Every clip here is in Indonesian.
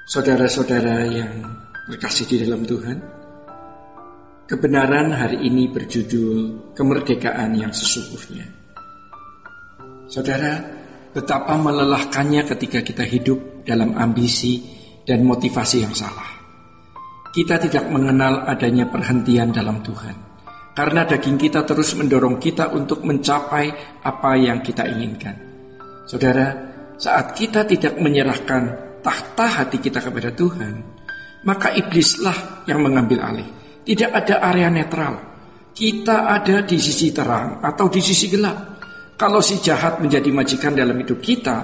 Saudara-saudara yang terkasih di dalam Tuhan, kebenaran hari ini berjudul kemerdekaan yang sesungguhnya. Saudara, betapa melelahkannya ketika kita hidup dalam ambisi dan motivasi yang salah. Kita tidak mengenal adanya perhentian dalam Tuhan, karena daging kita terus mendorong kita untuk mencapai apa yang kita inginkan. Saudara, saat kita tidak menyerahkan tahta hati kita kepada Tuhan, maka iblislah yang mengambil alih. Tidak ada area netral. Kita ada di sisi terang atau di sisi gelap. Kalau si jahat menjadi majikan dalam hidup kita,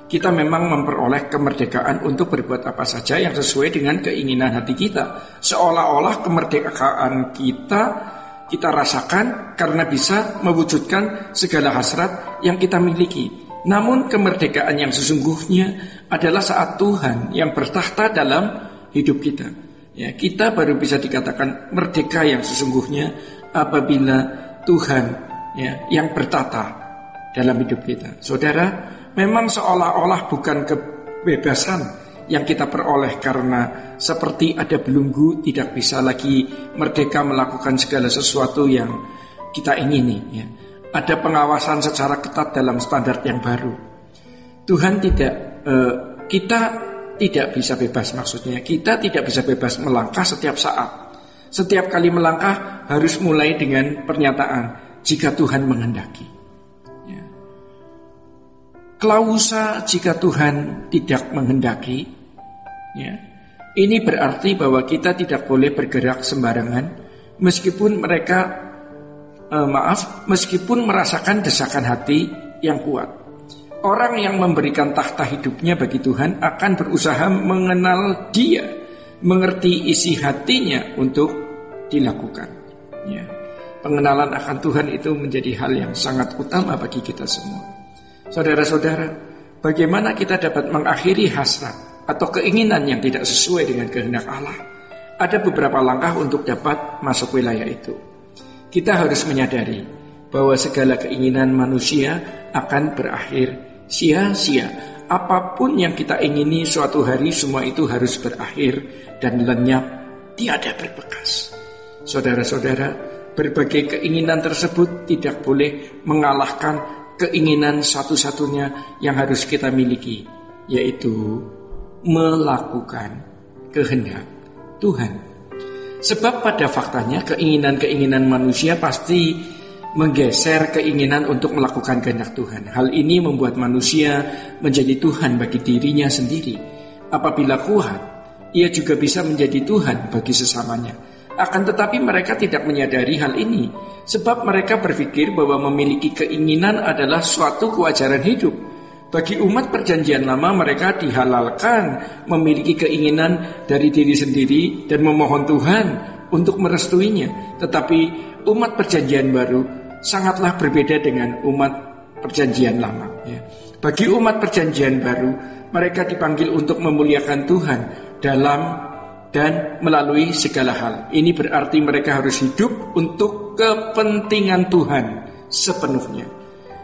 kita memang memperoleh kemerdekaan untuk berbuat apa saja yang sesuai dengan keinginan hati kita. Seolah-olah kemerdekaan kita rasakan karena bisa mewujudkan segala hasrat yang kita miliki. Namun kemerdekaan yang sesungguhnya adalah saat Tuhan yang bertahta dalam hidup kita. Ya, kita baru bisa dikatakan merdeka yang sesungguhnya apabila Tuhan yang bertata dalam hidup kita. Saudara, memang seolah-olah bukan kebebasan yang kita peroleh karena seperti ada belenggu tidak bisa lagi merdeka melakukan segala sesuatu yang kita ingini. Ya. Ada pengawasan secara ketat dalam standar yang baru. Tuhan kita tidak bisa bebas, maksudnya kita tidak bisa bebas melangkah setiap saat. Setiap kali melangkah harus mulai dengan pernyataan jika Tuhan menghendaki. Ya. Klausa jika Tuhan tidak menghendaki, ya, ini berarti bahwa kita tidak boleh bergerak sembarangan meskipun meskipun merasakan desakan hati yang kuat. Orang yang memberikan tahta hidupnya bagi Tuhan akan berusaha mengenal Dia, mengerti isi hatinya untuk dilakukan. Ya. Pengenalan akan Tuhan itu menjadi hal yang sangat utama bagi kita semua. Saudara-saudara, bagaimana kita dapat mengakhiri hasrat atau keinginan yang tidak sesuai dengan kehendak Allah? Ada beberapa langkah untuk dapat masuk wilayah itu. Kita harus menyadari bahwa segala keinginan manusia akan berakhir sia-sia. Apapun yang kita ingini suatu hari, semua itu harus berakhir dan lenyap, tiada berbekas. Saudara-saudara, berbagai keinginan tersebut tidak boleh mengalahkan keinginan satu-satunya yang harus kita miliki, yaitu melakukan kehendak Tuhan. Sebab pada faktanya keinginan-keinginan manusia pasti menggeser keinginan untuk melakukan kehendak Tuhan. Hal ini membuat manusia menjadi Tuhan bagi dirinya sendiri. Apabila kuat, ia juga bisa menjadi Tuhan bagi sesamanya. Akan tetapi mereka tidak menyadari hal ini, sebab mereka berpikir bahwa memiliki keinginan adalah suatu kewajaran hidup. Bagi umat perjanjian lama, mereka dihalalkan memiliki keinginan dari diri sendiri dan memohon Tuhan untuk merestuinya. Tetapi umat perjanjian baru sangatlah berbeda dengan umat perjanjian lama. Ya. Bagi umat perjanjian baru, mereka dipanggil untuk memuliakan Tuhan dalam dan melalui segala hal. Ini berarti mereka harus hidup untuk kepentingan Tuhan sepenuhnya.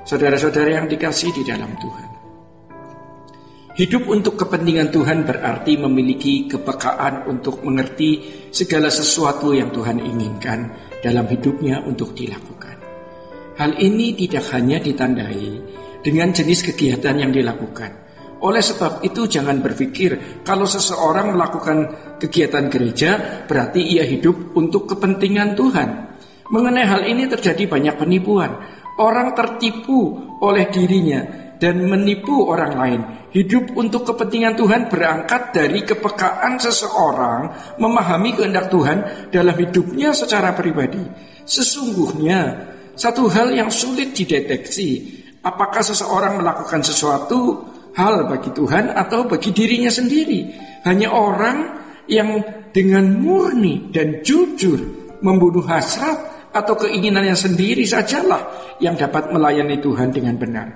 Saudara-saudara yang dikasihi di dalam Tuhan, hidup untuk kepentingan Tuhan berarti memiliki kepekaan untuk mengerti segala sesuatu yang Tuhan inginkan dalam hidupnya untuk dilakukan. Hal ini tidak hanya ditandai dengan jenis kegiatan yang dilakukan. Oleh sebab itu jangan berpikir kalau seseorang melakukan kegiatan gereja berarti ia hidup untuk kepentingan Tuhan. Mengenai hal ini terjadi banyak penipuan. Orang tertipu oleh dirinya dan menipu orang lain. Hidup untuk kepentingan Tuhan berangkat dari kepekaan seseorang memahami kehendak Tuhan dalam hidupnya secara pribadi. Sesungguhnya satu hal yang sulit dideteksi, apakah seseorang melakukan sesuatu hal bagi Tuhan atau bagi dirinya sendiri. Hanya orang yang dengan murni dan jujur membunuh hasrat atau keinginannya sendiri sajalah yang dapat melayani Tuhan dengan benar.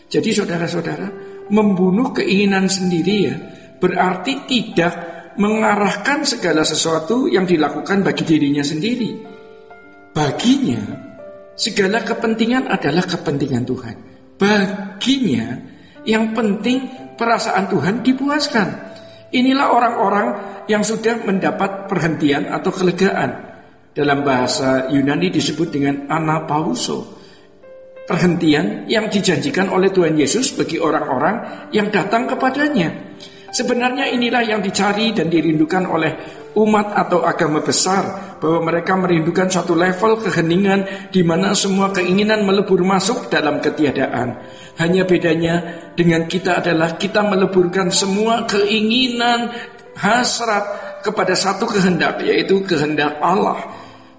Jadi saudara-saudara, membunuh keinginan sendiri berarti tidak mengarahkan segala sesuatu yang dilakukan bagi dirinya sendiri. Baginya, segala kepentingan adalah kepentingan Tuhan. Baginya, yang penting perasaan Tuhan dipuaskan. Inilah orang-orang yang sudah mendapat perhentian atau kelegaan. Dalam bahasa Yunani disebut dengan anapauso. Perhentian yang dijanjikan oleh Tuhan Yesus bagi orang-orang yang datang kepadanya. Sebenarnya inilah yang dicari dan dirindukan oleh umat atau agama besar, bahwa mereka merindukan satu level keheningan di mana semua keinginan melebur masuk dalam ketiadaan. Hanya bedanya dengan kita adalah kita meleburkan semua keinginan hasrat kepada satu kehendak, yaitu kehendak Allah.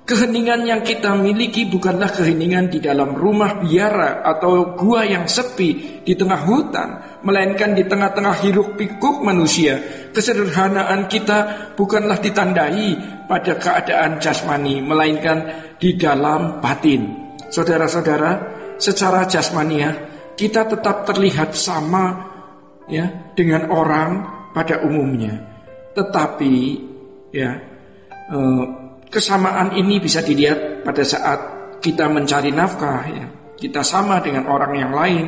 Keheningan yang kita miliki bukanlah keheningan di dalam rumah biara atau gua yang sepi di tengah hutan, melainkan di tengah-tengah hiruk-pikuk manusia. Kesederhanaan kita bukanlah ditandai pada keadaan jasmani, melainkan di dalam batin. Saudara-saudara, secara jasmaniah kita tetap terlihat sama ya dengan orang pada umumnya. Tetapi kesamaan ini bisa dilihat pada saat kita mencari nafkah ya. Kita sama dengan orang yang lain,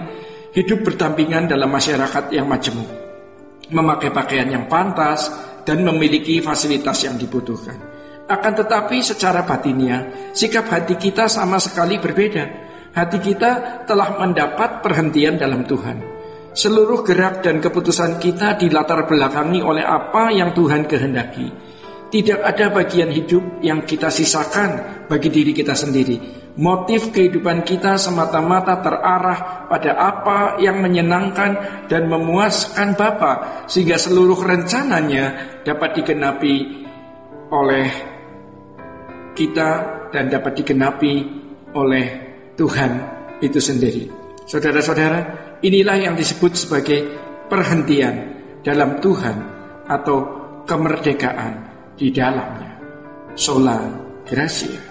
hidup berdampingan dalam masyarakat yang majemuk, memakai pakaian yang pantas dan memiliki fasilitas yang dibutuhkan. Akan tetapi secara batinnya, sikap hati kita sama sekali berbeda. Hati kita telah mendapat perhentian dalam Tuhan. Seluruh gerak dan keputusan kita dilatar belakangi oleh apa yang Tuhan kehendaki. Tidak ada bagian hidup yang kita sisakan bagi diri kita sendiri. Motif kehidupan kita semata-mata terarah pada apa yang menyenangkan dan memuaskan Bapa, sehingga seluruh rencananya dapat digenapi oleh kita dan dapat digenapi oleh Tuhan itu sendiri. Saudara-saudara, inilah yang disebut sebagai perhentian dalam Tuhan atau kemerdekaan di dalamnya. Sola Gracia.